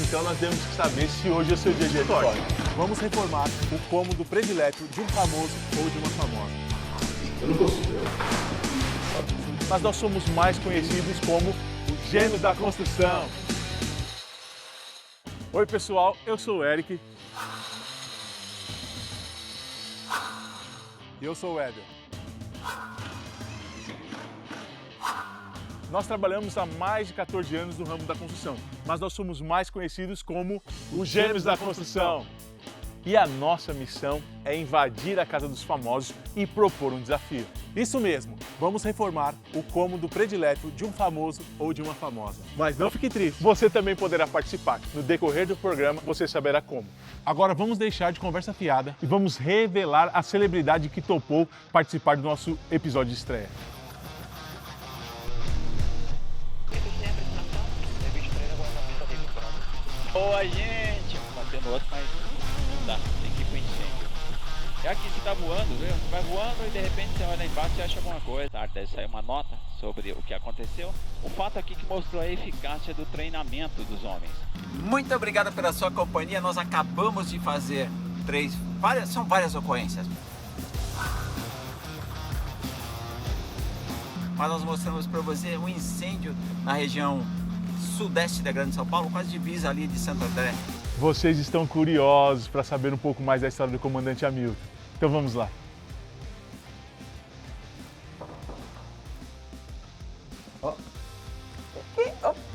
Então nós temos que saber se hoje é o seu dia de sorte. Vamos reformar o cômodo predileto de um famoso ou de uma famosa. Eu não consigo. Mas nós somos mais conhecidos como os Gêmeos da Construção. Oi pessoal, eu sou o Eric. E eu sou o Éder. Nós trabalhamos há mais de 14 anos no ramo da construção, mas nós somos mais conhecidos como os Gêmeos da Construção. E a nossa missão é invadir a casa dos famosos e propor um desafio. Isso mesmo, vamos reformar o cômodo predileto de um famoso ou de uma famosa. Mas não fique triste, você também poderá participar. No decorrer do programa, você saberá como. Agora vamos deixar de conversa fiada E vamos revelar a celebridade que topou participar do nosso episódio de estreia. Boa, gente! Batendo outro, mas não dá, tem que ir pro incêndio. É aqui que tá voando, viu? Vai voando e de repente você olha lá embaixo e acha alguma coisa. Tá, deve sair uma nota sobre o que aconteceu. O fato aqui que mostrou a eficácia do treinamento dos homens. Muito obrigado pela sua companhia. Nós acabamos de fazer são várias ocorrências. Mas nós mostramos para você um incêndio na região sudeste da Grande São Paulo, quase divisa ali de Santo André. Vocês estão curiosos para saber um pouco mais da história do comandante Hamilton. Então vamos lá.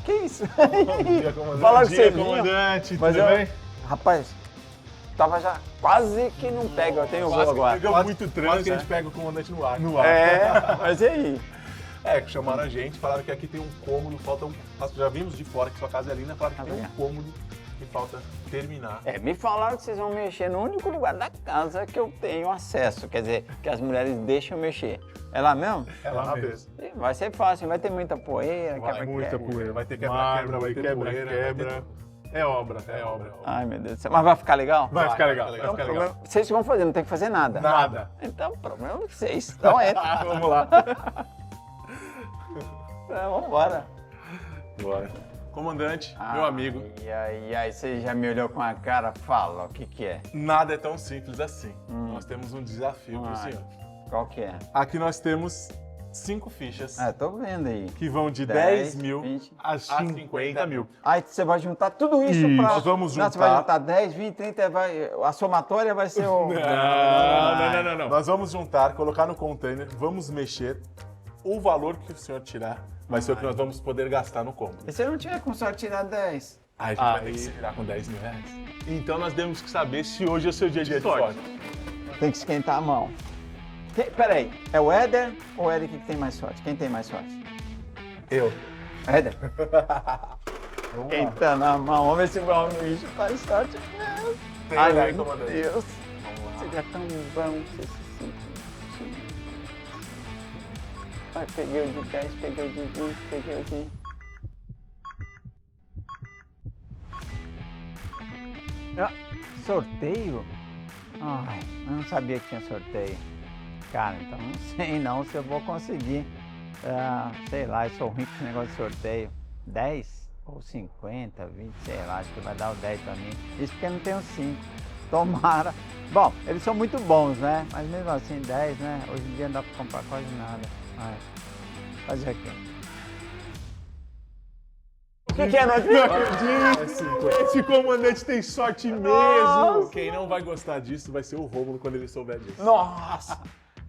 Que isso? Bom dia, comandante. Fala que você vinha. Comandante, Mas tudo eu- bem? Rapaz, tava já quase que não pega, eu tenho voo agora. Pegou muito trânsito. Quase que a gente pega o comandante no ar. no ar. É, mas e aí? Que chamaram a gente, falaram que aqui tem um cômodo, já vimos de fora que sua casa é linda, falaram que tem um cômodo que falta terminar. Me falaram que vocês vão mexer no único lugar da casa que eu tenho acesso, quer dizer, que as mulheres deixam mexer. É lá mesmo? É lá mesmo. mesmo. Ih, vai ser fácil, vai ter muita poeira, Vai, quebra-quebra. Muita poeira. Vai ter Mármore, quebra-quebra, vai ter poeira, quebra-quebra. vai ter É obra, É obra. Ai, meu Deus do céu. Mas vai ficar legal? Vai ficar legal. vai Vai ficar legal. Problema- Vocês vão fazer, não tem que fazer nada. Nada. Então, problema de vocês. Então entra. Vamos lá. Vamos embora. Bora. Comandante, meu amigo, E aí, você já me olhou com a cara, fala, o que que é? nada é tão simples assim. Nós temos um desafio para o Ai. senhor. Qual que é? Aqui nós temos 5 fichas Tô vendo aí. que vão de 10, 10 mil 20. a 50 mil. Aí você vai juntar tudo isso Isso, pra... nós vamos Não, você vai juntar. juntar 10, 20, 30, a somatória vai ser o... Não. Nós vamos juntar, colocar no container, vamos mexer. O valor que o senhor tirar vai ser o que nós vamos poder gastar no cômodo. E se eu não tiver com sorte tirar 10? Aí a gente vai ter que se virar com 10 mil reais. Então nós temos que saber se hoje é o seu dia de sorte. Tem que esquentar a mão. Peraí, é o Éder ou o Eric que tem mais sorte? Quem tem mais sorte? Eu. Éder? Esquentando a mão, vamos ver se o bicho faz sorte mesmo. Tem, Ai, né, meu comandante? Deus. Vamos lá. Seria tão bom se esse sentido. Ai, peguei o de 10, peguei o de 20, peguei o de... Sorteio? Ai, eu não sabia que tinha sorteio. Cara, então não sei não se eu vou conseguir. Sei lá, eu sou ruim com esse negócio de sorteio. 10 ou 50, 20, sei lá, acho que vai dar o 10 pra mim. Isso porque eu não tenho 5. Tomara. Bom, eles são muito bons, né? Mas mesmo assim, 10, né? Hoje em dia não dá pra comprar quase nada. Vai. Fazer aqui. O que é, não Esse comandante tem sorte mesmo. Nossa. Quem não vai gostar disso vai ser o Rômulo quando ele souber disso. Nossa!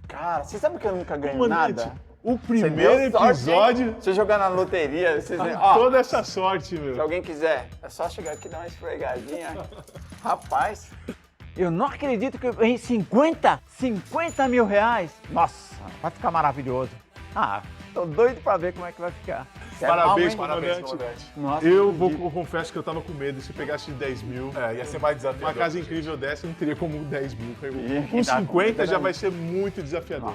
Cara, você sabe que eu nunca ganho Comandante, nada? o Você primeiro deu sorte, episódio, hein? Se eu jogar na loteria, vocês veem. toda essa sorte, Se meu. alguém quiser, é só chegar aqui e dar uma esfregadinha. Rapaz, eu não acredito que eu ganhei 50 mil reais. Nossa, vai ficar maravilhoso. Tô doido pra ver como é que vai ficar. Parabéns, Calma, hein? comandante. Nossa, Eu acredito. confesso que eu tava com medo. Se pegasse 10 mil, Ia ser mais desafiador. uma casa incrível dessa, eu não teria como 10 mil. Ih, Com dá 50 comida, já né? vai ser muito desafiador.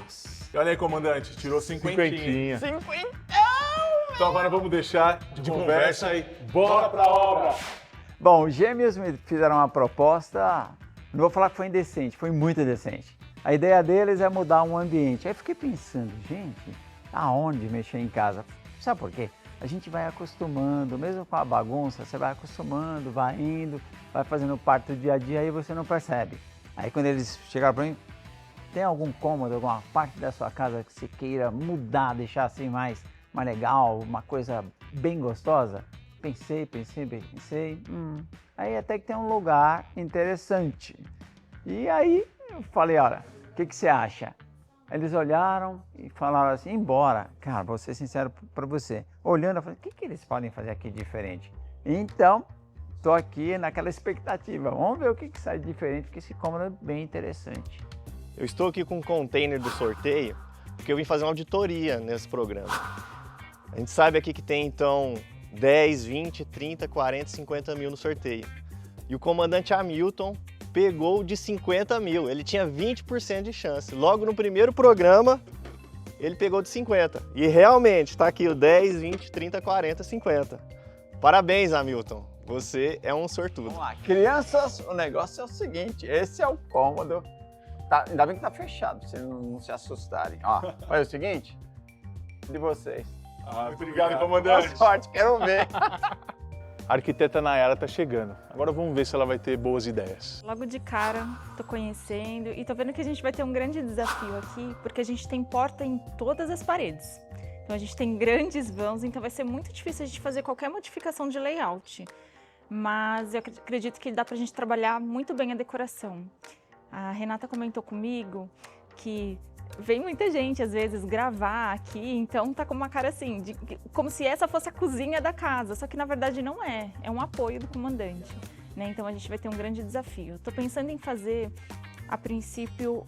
E olha aí, comandante, tirou 50. Cinquentinha. 50! Então agora vamos deixar de conversa e Bora pra obra! Bom, os gêmeos me fizeram uma proposta, não vou falar que foi indecente, foi muito indecente. A ideia deles é mudar um ambiente. Aí fiquei pensando, gente, aonde mexer em casa? Sabe por quê? a gente vai acostumando, mesmo com a bagunça, você vai acostumando, vai indo, vai fazendo parte do dia a dia e você não percebe. Aí quando eles chegaram para mim, tem algum cômodo, alguma parte da sua casa que você queira mudar, deixar assim mais legal, uma coisa bem gostosa? Pensei. Aí até que tem um lugar interessante. E aí eu falei, olha, o que você acha? Eles olharam e falaram assim, embora. Cara, vou ser sincero para você. Olhando, eu falei, o que eles podem fazer aqui diferente? Então, estou aqui naquela expectativa. Vamos ver o que sai diferente, porque esse cômodo é bem interessante. Eu estou aqui com um container do sorteio, porque eu vim fazer uma auditoria nesse programa. A gente sabe aqui que tem, então, 10, 20, 30, 40, 50 mil no sorteio. E o comandante Hamilton pegou de 50 mil, ele tinha 20% de chance. Logo no primeiro programa, ele pegou de 50. E realmente, está aqui o 10, 20, 30, 40, 50. Parabéns, Hamilton, você é um sortudo. Vamos lá, crianças, o negócio é o seguinte, esse é o cômodo. Tá, ainda bem que tá fechado, pra vocês não se assustarem. Ó, olha o seguinte, de vocês. Obrigado, comandante. Boa sorte, quero ver. A arquiteta Nayara está chegando. Agora vamos ver se ela vai ter boas ideias. Logo de cara, tô conhecendo e tô vendo que a gente vai ter um grande desafio aqui, porque a gente tem porta em todas as paredes. Então a gente tem grandes vãos, então vai ser muito difícil a gente fazer qualquer modificação de layout. Mas eu acredito que dá pra gente trabalhar muito bem a decoração. A Renata comentou comigo que vem muita gente, às vezes, gravar aqui, então tá com uma cara assim, como se essa fosse a cozinha da casa, só que na verdade não é, é um apoio do comandante, né? Então a gente vai ter um grande desafio. Tô pensando em fazer, a princípio,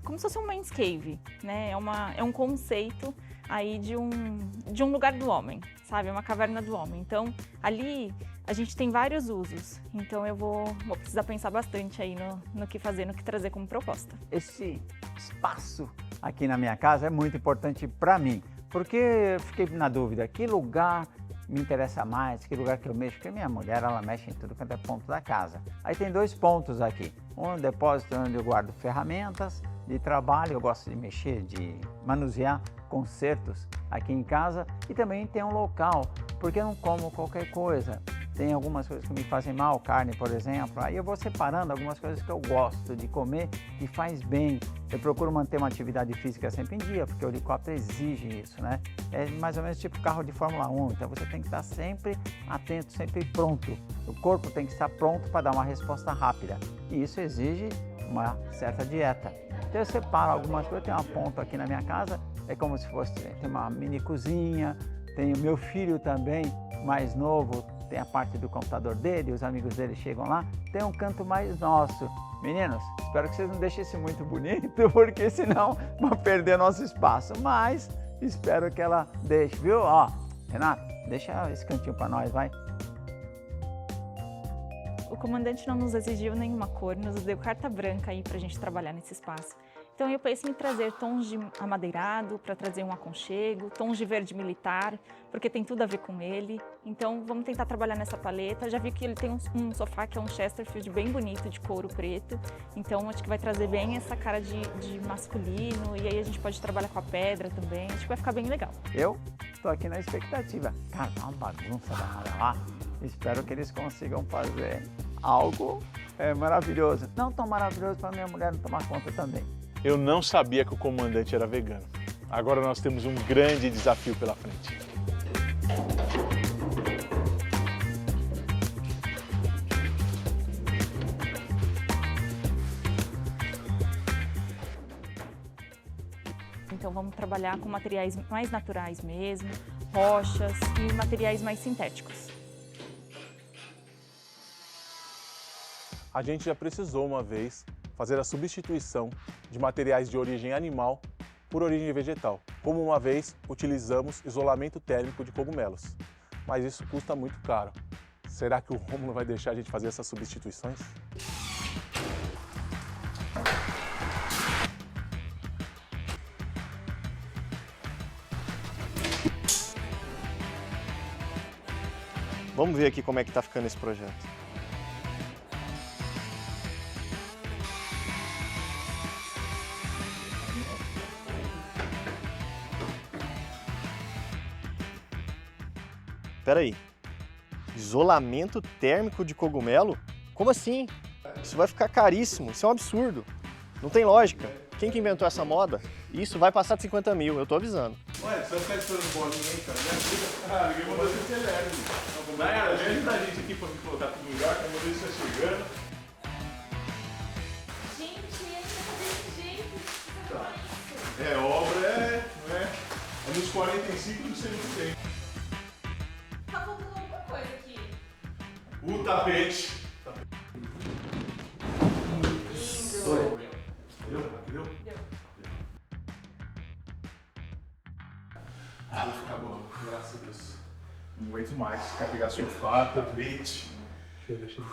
como se fosse um men's cave, né? É um conceito aí de um lugar do homem, sabe? Uma caverna do homem. Então, ali a gente tem vários usos, então eu vou precisar pensar bastante aí no que fazer, no que trazer como proposta. Esse espaço aqui na minha casa é muito importante para mim, porque eu fiquei na dúvida, que lugar me interessa mais, que lugar que eu mexo, porque minha mulher, ela mexe em tudo quanto é ponto da casa. Aí tem 2 pontos aqui, um depósito onde eu guardo ferramentas de trabalho, eu gosto de mexer, de manusear concertos aqui em casa, e também tem um local, porque eu não como qualquer coisa. Tem algumas coisas que me fazem mal, carne, por exemplo. Aí eu vou separando algumas coisas que eu gosto de comer e faz bem. Eu procuro manter uma atividade física sempre em dia, porque o helicóptero exige isso, né? É mais ou menos tipo carro de Fórmula 1, então você tem que estar sempre atento, sempre pronto. O corpo tem que estar pronto para dar uma resposta rápida. E isso exige uma certa dieta. Então eu separo algumas coisas, tem uma ponta aqui na minha casa, é como se fosse, tem uma mini cozinha, tem o meu filho também, mais novo, tem a parte do computador dele, os amigos dele chegam lá, tem um canto mais nosso. Meninos, espero que vocês não deixem isso muito bonito, porque senão vão perder nosso espaço, mas espero que ela deixe, viu? Ó, Renato, deixa esse cantinho para nós, vai. O comandante não nos exigiu nenhuma cor, nos deu carta branca aí pra gente trabalhar nesse espaço. Então eu pensei em trazer tons de amadeirado para trazer um aconchego, tons de verde militar, porque tem tudo a ver com ele. Então vamos tentar trabalhar nessa paleta. Já vi que ele tem um sofá que é um Chesterfield bem bonito, de couro preto. Então acho que vai trazer bem essa cara de masculino, e aí a gente pode trabalhar com a pedra também. Acho que vai ficar bem legal. Eu estou aqui na expectativa. Cara, tá uma bagunça danada lá. Espero que eles consigam fazer algo maravilhoso. Não tão maravilhoso para minha mulher não tomar conta também. Eu não sabia que o comandante era vegano. Agora nós temos um grande desafio pela frente. Então vamos trabalhar com materiais mais naturais mesmo, rochas e materiais mais sintéticos. A gente já precisou uma vez fazer a substituição de materiais de origem animal por origem vegetal, como uma vez utilizamos isolamento térmico de cogumelos. Mas isso custa muito caro. Será que o Rômulo vai deixar a gente fazer essas substituições? Vamos ver aqui como é que tá ficando esse projeto. peraí. Isolamento térmico de cogumelo? Como assim? Isso vai ficar caríssimo, isso é um absurdo. Não tem lógica. Quem que inventou essa moda? Isso vai passar de 50 mil, eu tô avisando. Ué, você vai ficar esperando bolinha aí, cara? Ah, ninguém mandou você ser leve. Nayara, ajuda a gente aqui pra colocar tudo no lugar, que a modelo está chegando. Gente, ele tá desse jeito. É, obra não é nos 45 do segundo tempo. Tá faltando alguma coisa aqui. O tapete. Deu? Vai ficar bom, graças a Deus. Não aguento mais. Quer pegar sofá, tapete. Vocês estão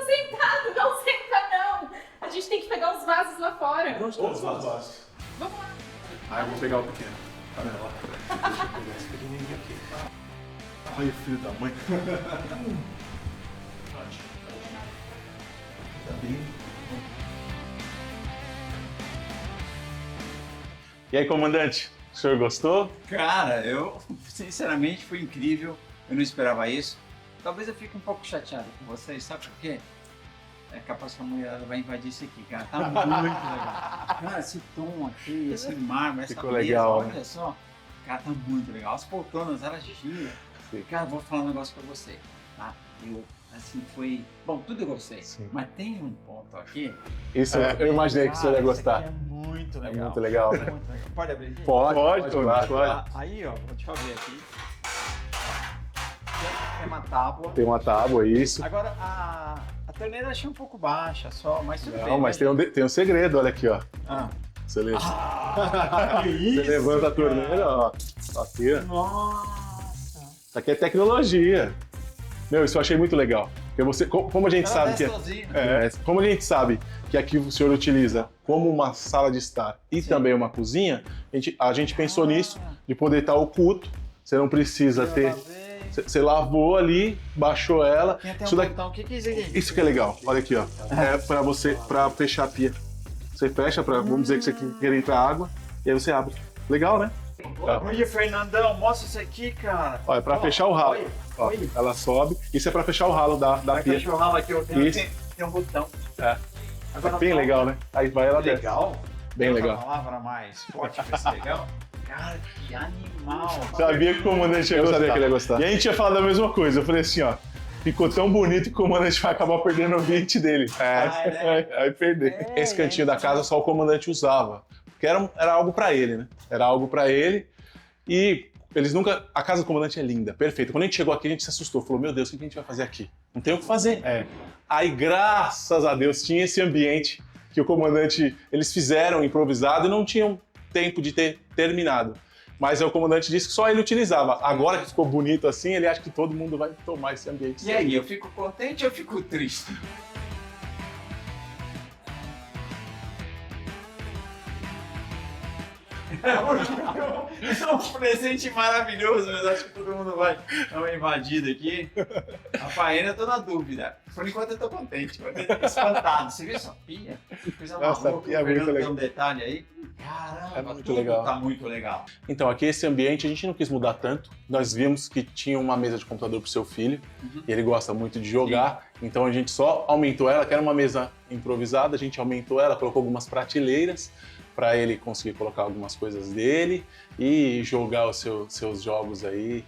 sentados, não senta não. A gente tem que pegar os vasos lá fora. Onde estão os vasos? Vamos lá. Ah, eu vou pegar o pequeno. Olha lá. Deixa eu pegar esse pequenininho aqui. Olha o filho da mãe. Tá bem. E aí, comandante? O senhor gostou? Cara, eu sinceramente foi incrível, eu não esperava isso. Talvez eu fique um pouco chateado com vocês, sabe por quê? É capaz que a mulher vai invadir isso aqui, cara. Tá muito legal. Cara, esse tom aqui, esse mármore, essa Ficou mesa, legal, olha só. Cara, tá muito legal. As poltronas, elas giram. Cara, vou falar um negócio pra você, tá? Eu, assim, foi... Bom, tudo eu gostei, mas tem um ponto aqui... Isso, eu imaginei que o senhor ia gostar. Isso aqui é muito legal. É muito legal. É muito legal. Pode abrir aqui? Pode. Ah, aí, ó, deixa eu ver aqui. Tem uma tábua. Tem uma tábua, isso. Agora, a torneira achei um pouco baixa só, mas tudo bem. Não, mas tem um segredo, olha aqui, ó. Ah. Você lê. Que isso? Você levanta a torneira, ó. Aqui, ó. Nossa. Isso aqui é tecnologia. Meu, isso eu achei muito legal. Porque você, como a gente Ela sabe desce que sozinha. como a gente sabe que aqui o senhor utiliza como uma sala de estar e também uma cozinha, a gente pensou nisso, de poder estar oculto. Você não precisa ter. Você lavou ali, baixou ela. Tem até Isso um daqui, botão. O que é isso aqui? isso que é legal. Olha aqui, ó. É pra fechar a pia. Você fecha vamos dizer que você quer entrar água, e aí você abre. Legal, né? Olha, Fernandão, mostra isso aqui, cara. Ó, é pra fechar o ralo. Ó, olha. ela sobe. Isso é pra fechar o ralo da pia. Fechar o ralo aqui, ó. Tem Isso. um botão. É. Agora, Bem legal, né? Aí vai ela desce. Legal? Bem Tem legal. uma palavra mais forte pra esse legal? Cara, que animal. Sabia que o comandante ia Eu gostar. sabia que ele ia gostar. E a gente ia falar da mesma coisa. Eu falei assim, ó. Ficou tão bonito que o comandante vai acabar perdendo o ambiente dele. Vai perder. Esse cantinho da casa só o comandante usava. Porque era algo pra ele, né? Era algo pra ele. E eles nunca... A casa do comandante é linda, perfeita. Quando a gente chegou aqui, a gente se assustou. Falou, meu Deus, o que a gente vai fazer aqui? Não tem o que fazer. Aí, graças a Deus, tinha esse ambiente que o comandante... Eles fizeram improvisado e não tinham tempo de ter terminado. Mas o comandante disse que só ele utilizava. Agora que ficou bonito assim, ele acha que todo mundo vai tomar esse ambiente. E aí, eu fico contente ou eu fico triste? É um presente maravilhoso, mas acho que todo mundo vai dar uma invadida aqui. A faena eu tô na dúvida. Por enquanto eu tô contente, eu tô espantado. Você viu essa pia? Coisa Nossa, maluca, a pia é o Fernando muito tem um detalhe aí. Caramba, É muito tudo legal. tá muito legal. Então, aqui esse ambiente a gente não quis mudar tanto. Nós vimos que tinha uma mesa de computador pro seu filho, e ele gosta muito de jogar, então a gente só aumentou ela, que era uma mesa improvisada, a gente aumentou ela, colocou algumas prateleiras para ele conseguir colocar algumas coisas dele e jogar os seus jogos aí.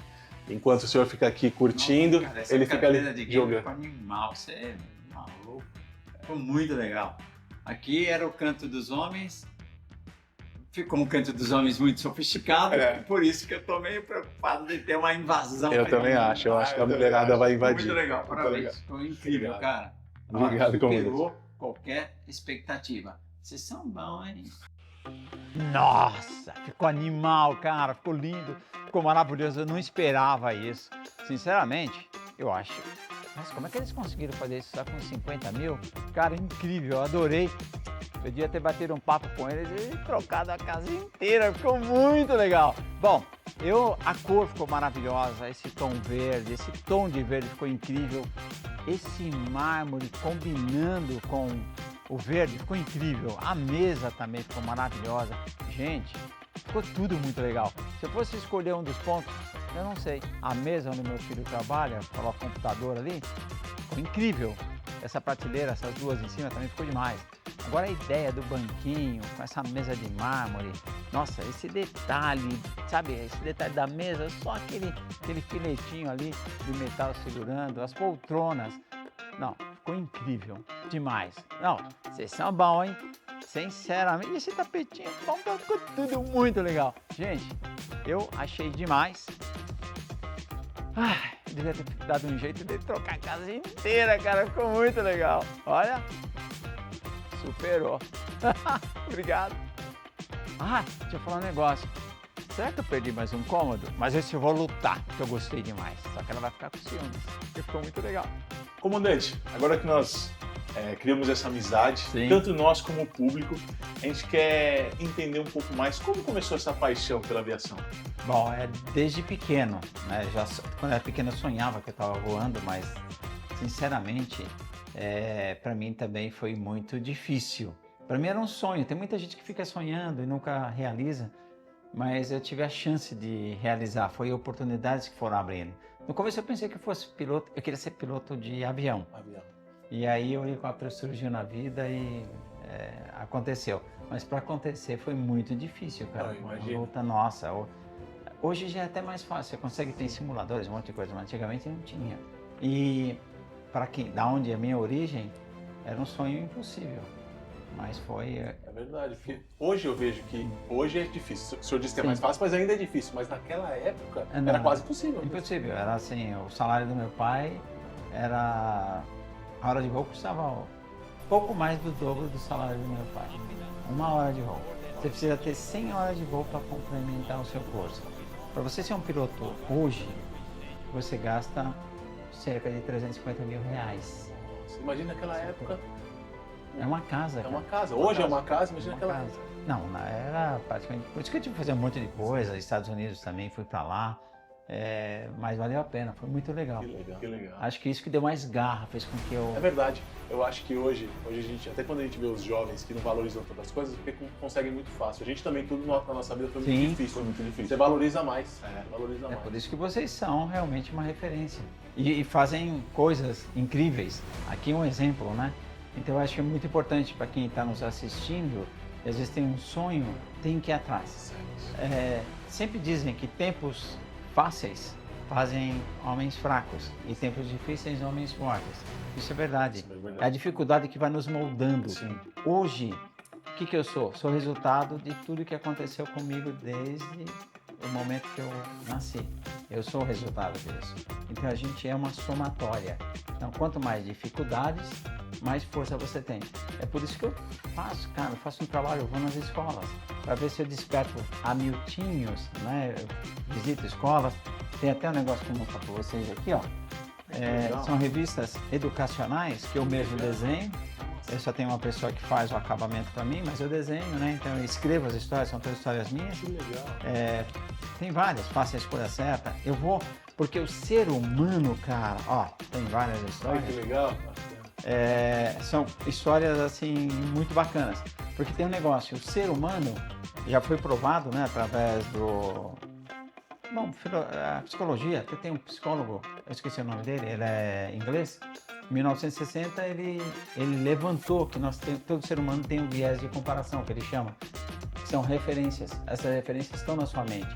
Enquanto o senhor fica aqui curtindo, Nossa, cara, ele fica ali de game jogando. ficou animal, você é maluco. Ficou muito legal. Aqui era o canto dos homens. Ficou um canto dos homens muito sofisticado, por isso que eu tô meio preocupado de ter uma invasão. Eu também acho, eu acho que a mulherada vai invadir. Muito legal, Muito parabéns. legal. Ficou incrível, Obrigado. cara. Obrigado, Superou qualquer expectativa. Vocês são bons, hein? Nossa, ficou animal, cara, ficou lindo, ficou maravilhoso, eu não esperava isso. Sinceramente, eu acho. Mas como é que eles conseguiram fazer isso só com 50 mil? Cara, incrível, eu adorei. Podia ter batido um papo com eles e trocado a casa inteira, ficou muito legal. Bom, a cor ficou maravilhosa, esse tom verde, esse tom de verde ficou incrível. Esse mármore combinando com o verde ficou incrível. A mesa também ficou maravilhosa. Gente, ficou tudo muito legal. Se eu fosse escolher um dos pontos, Eu não sei. A mesa onde meu filho trabalha, coloca o computador ali, ficou incrível. Essa prateleira, essas duas em cima também ficou demais. Agora a ideia do banquinho, com essa mesa de mármore, nossa, esse detalhe, sabe, esse detalhe da mesa, só aquele filetinho ali de metal segurando, as poltronas. Não, ficou incrível, demais. Não, vocês são bons, hein? Sinceramente, esse tapetinho ficou tudo muito legal. Gente, eu achei demais. Devia ter dado um jeito de trocar a casa inteira, cara, ficou muito legal. Olha, superou. Obrigado. Deixa eu falar um negócio. Será que eu perdi mais um cômodo? Mas esse eu vou lutar, porque eu gostei demais. Só que ela vai ficar com ciúmes, porque ficou muito legal. Comandante, agora que nós criamos essa amizade, Sim. tanto nós como o público, a gente quer entender um pouco mais como começou essa paixão pela aviação. Bom, desde pequeno, né? Quando eu era pequeno eu sonhava que eu estava voando, mas sinceramente, para mim também foi muito difícil. Para mim era um sonho. Tem muita gente que fica sonhando e nunca realiza, mas eu tive a chance de realizar. Foi oportunidades que foram abrindo. No começo eu pensei que eu queria ser piloto de avião. E aí o helicóptero surgiu na vida e aconteceu. Mas para acontecer foi muito difícil, cara. Uma luta nossa. Hoje já é até mais fácil. Você consegue ter simuladores, um monte de coisa, mas antigamente não tinha. E para da onde é a minha origem, era um sonho impossível. Mas foi... É verdade, porque hoje eu vejo que hoje é difícil. O senhor disse que é mais fácil, mas ainda é difícil. Mas naquela época era quase impossível. Impossível. Era assim, o salário do meu pai era... A hora de voo custava pouco mais do dobro do salário do meu pai. 1 hora de voo. Você precisa ter 100 horas de voo para complementar o seu curso. Para você ser um piloto hoje, você gasta cerca de 350 mil reais. Você imagina naquela época... É uma casa. É uma casa. Hoje é uma casa, imagina aquela casa. Não, era praticamente... Por isso que eu tive que fazer um monte de coisa. Estados Unidos também, fui para lá. Mas valeu a pena, foi muito legal. Que legal. Acho que isso que deu mais garra, fez com que eu... É verdade. Eu acho que hoje a gente, até quando a gente vê os jovens que não valorizam tantas coisas, porque conseguem muito fácil. A gente também, tudo na nossa vida foi muito difícil. Foi muito difícil. Você valoriza mais. Valoriza mais. Por isso que vocês são realmente uma referência. E fazem coisas incríveis. Aqui um exemplo, né? Então eu acho que é muito importante para quem está nos assistindo, e às vezes tem um sonho, tem que ir atrás. Sempre dizem que tempos fáceis fazem homens fracos e tempos difíceis homens fortes. Isso é verdade. É a dificuldade que vai nos moldando. Sim. Hoje, o que eu sou? Sou resultado de tudo que aconteceu comigo desde o momento que eu nasci. Eu sou o resultado disso. Então a gente é uma somatória. Então quanto mais dificuldades, mais força você tem. É por isso que eu faço, cara, eu faço um trabalho, eu vou nas escolas, para ver se eu desperto amiltinhos, né? Eu visito escolas, tem até um negócio que eu vou mostrar para vocês aqui, ó. São revistas educacionais que eu mesmo desenho. Eu só tenho uma pessoa que faz o acabamento para mim, mas eu desenho, né? Então eu escrevo as histórias, são todas histórias minhas. Que legal. Tem várias, faça a escolha certa. Eu vou, porque o ser humano, cara, ó, tem várias histórias. Olha que legal. São histórias assim muito bacanas, porque tem um negócio, o ser humano já foi provado, né, através a psicologia. Até tem um psicólogo, eu esqueci o nome dele, ele é inglês. Em 1960 ele levantou que todo ser humano tem um viés de comparação, que ele chama, que são referências. Essas referências estão na sua mente.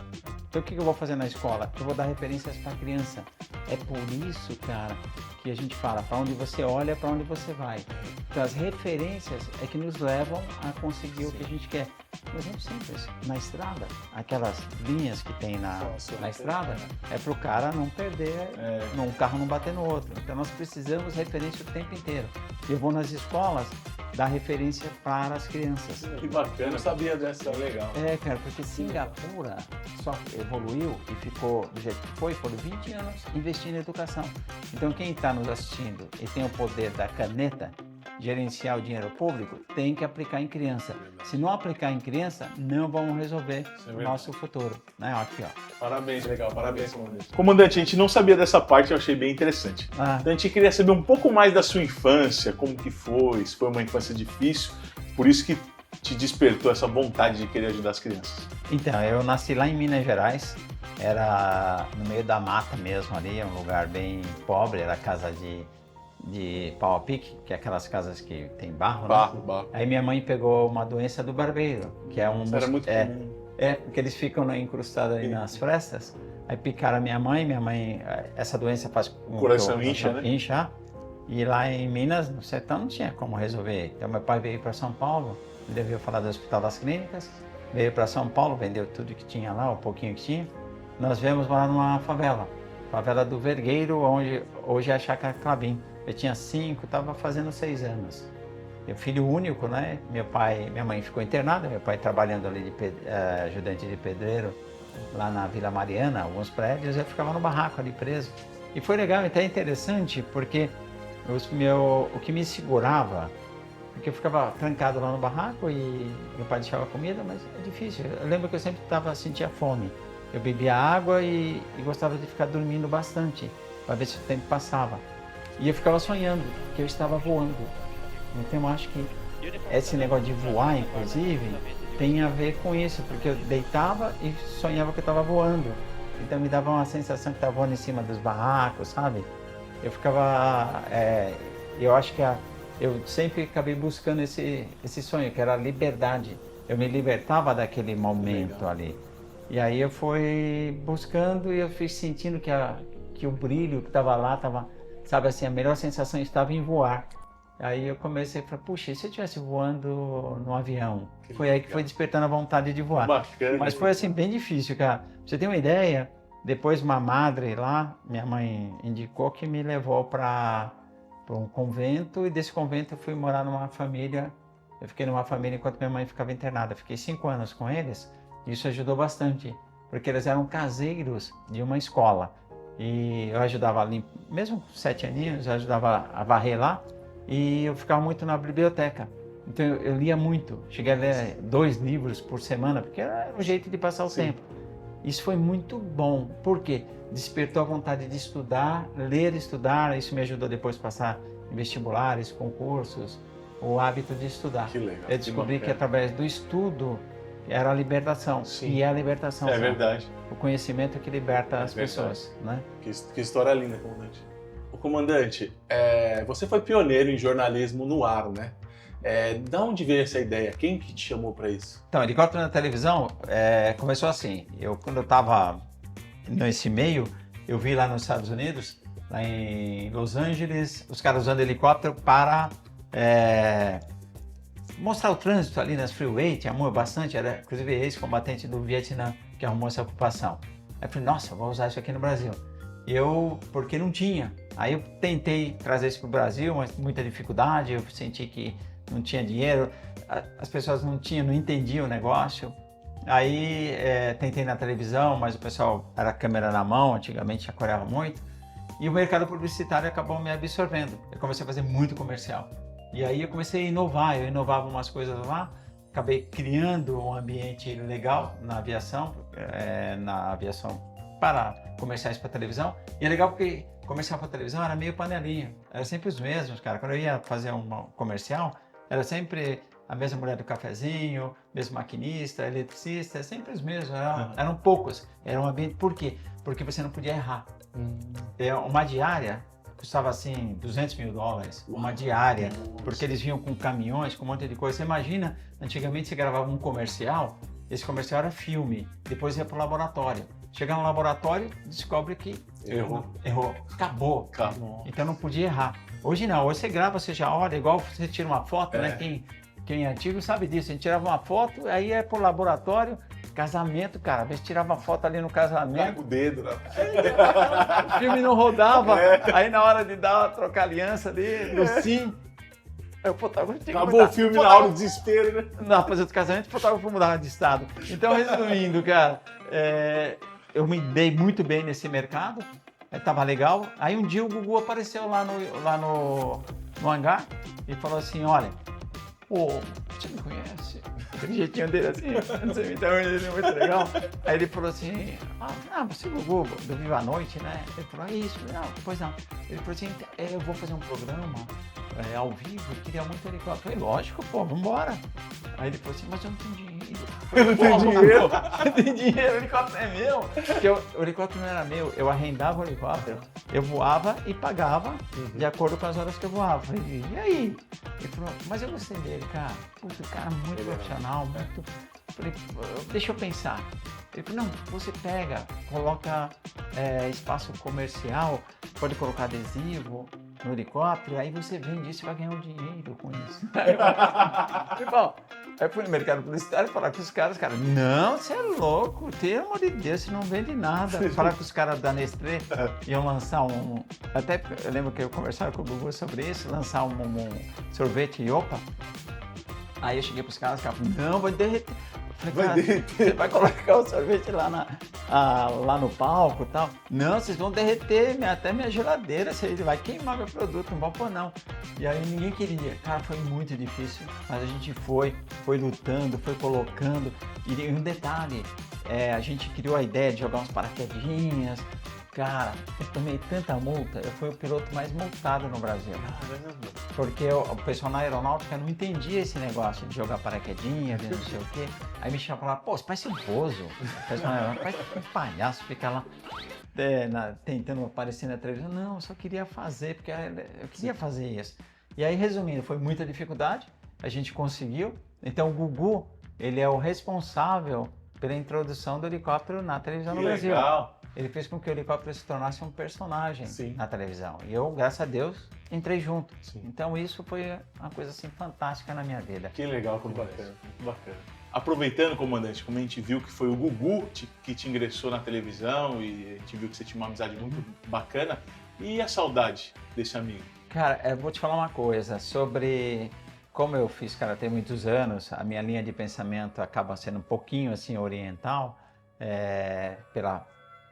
Então o que eu vou fazer na escola? Eu vou dar referências para a criança. É por isso, cara, que a gente fala, para onde você olha, para onde você vai. Então as referências é que nos levam a conseguir o que a gente quer. Um exemplo simples, na estrada, aquelas linhas que tem na estrada, é para o cara não perder, um carro não bater no outro. Então nós precisamos de referência o tempo inteiro. Eu vou nas escolas dar referência para as crianças. Que bacana, eu não sabia dessa, legal. Cara, porque Singapura só evoluiu e ficou do jeito que foi por 20 anos investindo em educação. Então quem está nos assistindo e tem o poder da caneta, gerenciar o dinheiro público, tem que aplicar em criança. Se não aplicar em criança, não vamos resolver o nosso futuro. Né? Aqui, ó. Parabéns, legal, parabéns, comandante. Comandante, a gente não sabia dessa parte, eu achei bem interessante. Então a gente queria saber um pouco mais da sua infância, como que foi, se foi uma infância difícil, por isso que te despertou essa vontade de querer ajudar as crianças. Então, eu nasci lá em Minas Gerais, era no meio da mata mesmo ali, um lugar bem pobre, era casa de pau a pique, que é aquelas casas que tem barro, né? Barro. Aí minha mãe pegou uma doença do barbeiro, que é um... Isso era muito comum. Porque eles ficam incrustados aí nas frestas. Aí picaram a minha mãe, essa doença faz com O coração que incha, né? Incha. E lá em Minas, no sertão, não tinha como resolver. Então meu pai veio para São Paulo, ele veio falar do Hospital das Clínicas, veio para São Paulo, vendeu tudo que tinha lá, o pouquinho que tinha. Nós viemos morar numa favela do Vergueiro, onde hoje é a Chácara Clabim. Eu tinha 5, estava fazendo 6 anos. Eu filho único, né? Minha mãe ficou internada, meu pai trabalhando ali de ajudante de pedreiro, lá na Vila Mariana, alguns prédios, eu ficava no barraco ali preso. E foi legal, até interessante, porque o que me segurava, porque eu ficava trancado lá no barraco e meu pai deixava comida, mas é difícil. Eu lembro que eu sempre sentia fome. Eu bebia água e gostava de ficar dormindo bastante, para ver se o tempo passava. E eu ficava sonhando que eu estava voando. Então eu acho que esse negócio de voar, inclusive, tem a ver com isso, porque eu deitava e sonhava que eu estava voando. Então me dava uma sensação que estava voando em cima dos barracos, sabe? Eu ficava... eu acho que eu sempre acabei buscando esse sonho, que era a liberdade. Eu me libertava daquele momento ali. E aí eu fui buscando e eu fui sentindo que o brilho que estava lá estava... Sabe assim, a melhor sensação estava em voar. Aí eu comecei a falar, puxa, e se eu estivesse voando no avião? Foi aí que foi despertando a vontade de voar. Bacana. Mas foi assim, bem difícil, cara. Pra você ter uma ideia, depois uma madre lá, minha mãe indicou que me levou para um convento, e desse convento eu fui morar numa família. Eu fiquei numa família enquanto minha mãe ficava internada. Fiquei 5 anos com eles, e isso ajudou bastante, porque eles eram caseiros de uma escola. E eu ajudava ali, mesmo com 7 aninhos, eu ajudava a varrer lá, e eu ficava muito na biblioteca. Então eu lia muito, cheguei a ler 2 livros por semana, porque era um jeito de passar o tempo. Isso foi muito bom, porque despertou a vontade de estudar, ler e estudar. Isso me ajudou depois a passar em vestibulares, concursos, o hábito de estudar. Que legal. Eu descobri que através do estudo era a libertação. Sim. E é a libertação. É sabe? verdade. O conhecimento que liberta as verdade. pessoas, né? Que história linda, comandante. O comandante, você foi pioneiro em jornalismo no ar, né? Da onde veio essa ideia? Quem que te chamou para isso? Então, helicóptero na televisão começou assim. Quando eu estava nesse meio, eu vi lá nos Estados Unidos, lá em Los Angeles, os caras usando helicóptero para mostrar o trânsito ali nas freeways. Tinha bastante, era inclusive ex-combatente do Vietnã que arrumou essa ocupação. Aí eu falei, nossa, vou usar isso aqui no Brasil. Porque não tinha. Aí eu tentei trazer isso para o Brasil, mas muita dificuldade, eu senti que não tinha dinheiro, as pessoas não entendiam o negócio. Aí tentei na televisão, mas o pessoal era câmera na mão, antigamente chacoalhava muito. E o mercado publicitário acabou me absorvendo. Eu comecei a fazer muito comercial. E aí eu comecei a inovar, eu inovava umas coisas lá, acabei criando um ambiente legal na aviação para comerciais para televisão. E é legal porque comercial para televisão era meio panelinha, era sempre os mesmos, cara. Quando eu ia fazer um comercial, era sempre a mesma mulher do cafezinho, mesmo maquinista, eletricista, sempre os mesmos, eram poucos. Era um ambiente, por quê? Porque você não podia errar. Uma diária custava assim $200 mil, uma diária, porque eles vinham com caminhões, com um monte de coisa. Você imagina, antigamente você gravava um comercial, esse comercial era filme, depois ia para o laboratório. Chega no laboratório, descobre que errou. Acabou. Então não podia errar. Hoje não, hoje você grava, você já olha, igual você tira uma foto, né? Quem é antigo sabe disso. A gente tirava uma foto, aí ia pro laboratório, casamento, cara. Às vezes tirava uma foto ali no casamento. Com o dedo, né? O filme não rodava. Aí na hora de trocar aliança ali, no sim. Aí o fotógrafo tinha que Acabou o filme na hora do desespero, né? Não, fazer outro casamento, o fotógrafo mudava de estado. Então, resumindo, cara, eu me dei muito bem nesse mercado, tava legal. Aí um dia o Gugu apareceu lá no hangar e falou assim, olha, você me conhece? Aquele jeitinho dele assim, não sei, então ele é muito legal. Aí ele falou assim, você é o Gugu do Viva a Noite, né? Ele falou, isso, não, pois não. Ele falou assim, eu vou fazer um programa ao vivo, queria muito helicóptero. Eu falei, lógico, vambora. Aí ele falou assim, mas eu não tenho dinheiro. Eu não tenho dinheiro. Eu tenho dinheiro, o helicóptero é meu. Porque o helicóptero não era meu, eu arrendava o helicóptero, eu voava e pagava de acordo com as horas que eu voava. Falei, e aí? Ele falou, mas eu gostei dele, cara. Puta, o cara muito profissional, muito... Falei, deixa eu pensar. Ele falou, não, você pega, coloca espaço comercial, pode colocar adesivo no helicóptero, aí você vende isso e vai ganhar um dinheiro com isso. Aí, bom, aí eu fui no mercado publicitário falar com os caras, não, você é louco, pelo amor de Deus, você não vende nada. Falar com os caras da Nestlé, iam lançar até eu lembro que eu conversava com o Gugu sobre isso, lançar um sorvete Yopa. Aí eu cheguei pros caras, falaram, não, vai derreter. Falei, cara, você vai colocar o sorvete lá no palco e tal? Não, vocês vão derreter até minha geladeira, você vai queimar meu produto, não vou pôr não. E aí ninguém queria. Cara, foi muito difícil, mas a gente foi lutando, foi colocando. E um detalhe, a gente criou a ideia de jogar uns paraquedinhas. Cara, eu tomei tanta multa, eu fui o piloto mais multado no Brasil. Porque o pessoal na aeronáutica não entendia esse negócio de jogar paraquedinha, de não sei o quê. Aí me chamavam lá, pô, você parece um pozo. Parece um palhaço, fica lá tentando aparecer na televisão. Não, eu só queria fazer, porque eu queria fazer isso. E aí, resumindo, foi muita dificuldade, a gente conseguiu. Então o Gugu, ele é o responsável pela introdução do helicóptero na televisão no Brasil. Legal. Ele fez com que o helicóptero se tornasse um personagem na televisão. E eu, graças a Deus, entrei junto. Sim. Então isso foi uma coisa assim fantástica na minha vida. Que legal, muito bacana, muito bacana. Aproveitando, comandante, como a gente viu que foi o Gugu que te ingressou na televisão e a gente viu que você tinha uma amizade muito bacana, e a saudade desse amigo? Cara, eu vou te falar uma coisa sobre... Como eu fiz karatê há muitos anos, a minha linha de pensamento acaba sendo um pouquinho assim oriental,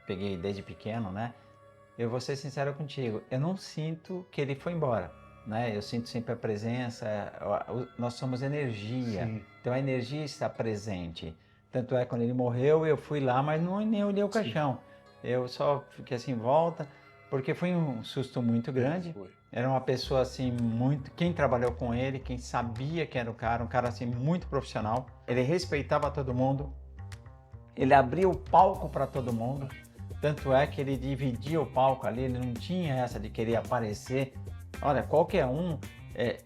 peguei desde pequeno, né? Eu vou ser sincero contigo, eu não sinto que ele foi embora, né? Eu sinto sempre a presença, nós somos energia, sim. Então a energia está presente. Tanto é, quando ele morreu, eu fui lá, mas nem olhei o caixão. Sim. Eu só fiquei assim em volta, porque foi um susto muito grande. Era uma pessoa assim, quem trabalhou com ele, quem sabia que era um cara assim muito profissional. Ele respeitava todo mundo, ele abria o palco para todo mundo. Tanto é que ele dividia o palco ali, ele não tinha essa de querer aparecer. Olha, qualquer um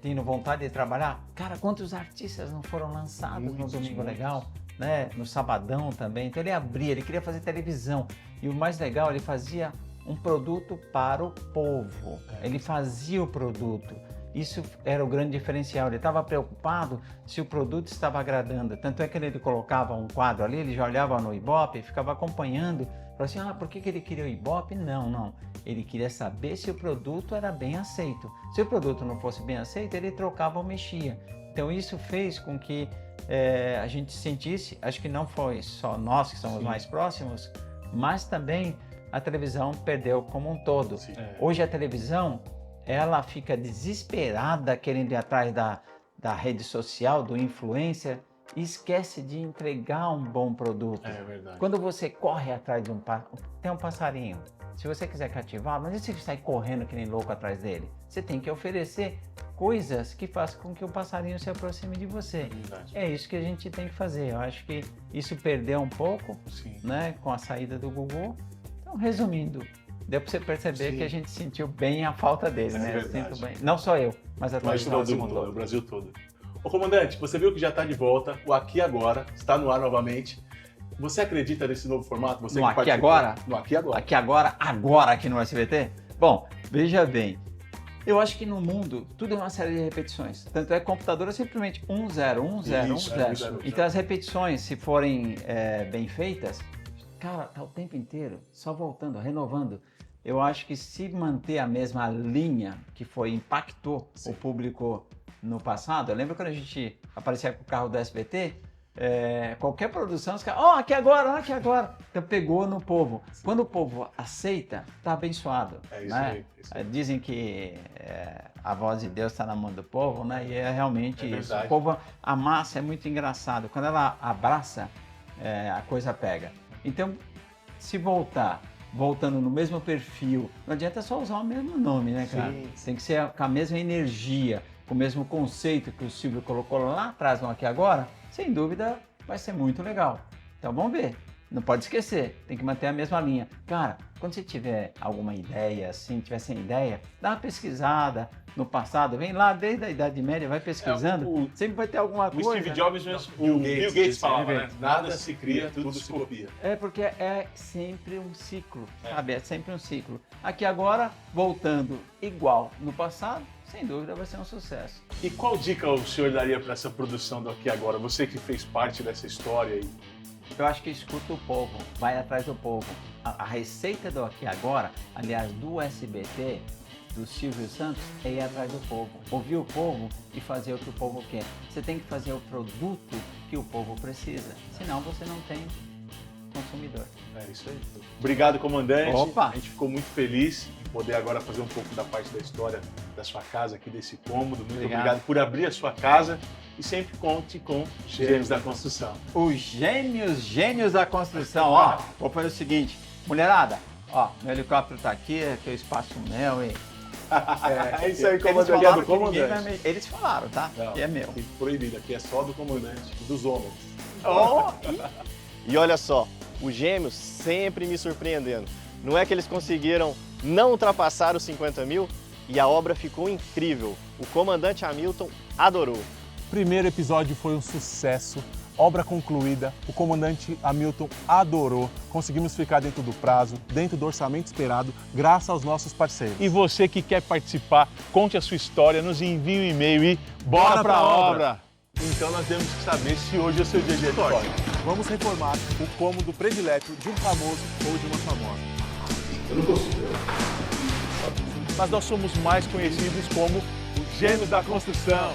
tendo vontade de trabalhar. Cara, quantos artistas não foram lançados no Domingo Legal, né? No Sabadão também. Então ele abria, ele queria fazer televisão. E o mais legal, ele fazia um produto para o povo. Ele fazia o produto. Isso era o grande diferencial. Ele estava preocupado se o produto estava agradando. Tanto é que ele colocava um quadro ali, ele já olhava no Ibope e ficava acompanhando. Falava assim, por que ele queria o Ibope? Não. Ele queria saber se o produto era bem aceito. Se o produto não fosse bem aceito, ele trocava ou mexia. Então isso fez com que a gente sentisse, acho que não foi só nós que somos mais próximos, mas também a televisão perdeu como um todo. Hoje a televisão, ela fica desesperada querendo ir atrás da rede social, do influencer, e esquece de entregar um bom produto. É verdade. Quando você corre atrás de tem um passarinho, se você quiser cativar, mas e se você sair correndo que nem louco atrás dele? Você tem que oferecer coisas que façam com que o passarinho se aproxime de você. É isso que a gente tem que fazer. Eu acho que isso perdeu um pouco, né, com a saída do Gugu. Então, resumindo, deu para você perceber que a gente sentiu bem a falta dele, né? Eu sinto bem. Não só eu, mas a televisão do mundo todo. O Brasil todo. Ô comandante, você viu que já está de volta, o Aqui Agora está no ar novamente. Você acredita nesse novo formato? Você no Aqui Agora? No Aqui Agora. Aqui Agora aqui no SBT? Bom, veja bem, eu acho que no mundo tudo é uma série de repetições. Tanto é que computador é simplesmente 1, 0, 1, 0, 1, 0. Então as repetições, se forem bem feitas, cara, tá o tempo inteiro só voltando, renovando. Eu acho que se manter a mesma linha que impactou o público no passado, eu lembro quando a gente aparecia com o carro do SBT, qualquer produção, os caras, aqui agora. Então pegou no povo. Quando o povo aceita, tá abençoado. É isso, né? Aí. Dizem que a voz de Deus está na mão do povo, né? E é realmente isso. Verdade. O povo, a massa é muito engraçado. Quando ela abraça, a coisa pega. Então, se voltando no mesmo perfil, não adianta só usar o mesmo nome, né, cara? Sim. Tem que ser com a mesma energia, com o mesmo conceito que o Silvio colocou lá atrás no Aqui Agora, sem dúvida vai ser muito legal. Então vamos ver. Não pode esquecer, tem que manter a mesma linha. Cara, quando você tiver alguma ideia, assim, tiver sem ideia, dá uma pesquisada no passado, vem lá desde a Idade Média, vai pesquisando, sempre vai ter alguma O coisa. Steve Jobs mesmo, o Bill Gates falava, né? Nada se cria, tudo se copia. É porque é sempre um ciclo, sabe? É sempre um ciclo. Aqui agora, voltando igual no passado, sem dúvida vai ser um sucesso. E qual dica o senhor daria para essa produção do Aqui Agora? Você que fez parte dessa história aí. Eu acho que escuta o povo, vai atrás do povo. A receita do Aqui Agora, aliás, do SBT, do Silvio Santos, é ir atrás do povo. Ouvir o povo e fazer o que o povo quer. Você tem que fazer o produto que o povo precisa, senão você não tem consumidor. É isso aí. Obrigado, comandante. Opa! A gente ficou muito feliz em poder agora fazer um pouco da parte da história da sua casa aqui, desse cômodo. Muito obrigado por abrir a sua casa e sempre conte com Gêmeos da Construção. Os gênios da construção, ó. Vou fazer o seguinte, mulherada, ó, meu helicóptero tá aqui é o espaço meu e... É isso aí, eles comandante. falaram Do que ninguém comandante. vai eles falaram, tá? Não, Que é meu. aqui proibido, aqui é só do comandante e dos homens. Ó, E olha só, os Gêmeos sempre me surpreendendo. Não é que eles conseguiram não ultrapassar os 50 mil e a obra ficou incrível. O comandante Hamilton adorou. Primeiro episódio foi um sucesso, obra concluída, o comandante Hamilton adorou, conseguimos ficar dentro do prazo, dentro do orçamento esperado, graças aos nossos parceiros. E você que quer participar, conte a sua história, nos envie um e-mail e bora pra obra! Então nós temos que saber se hoje é o seu dia de história. Vamos reformar o cômodo predileto de um famoso ou de uma famosa. Mas nós somos mais conhecidos como os Gêmeos da Construção.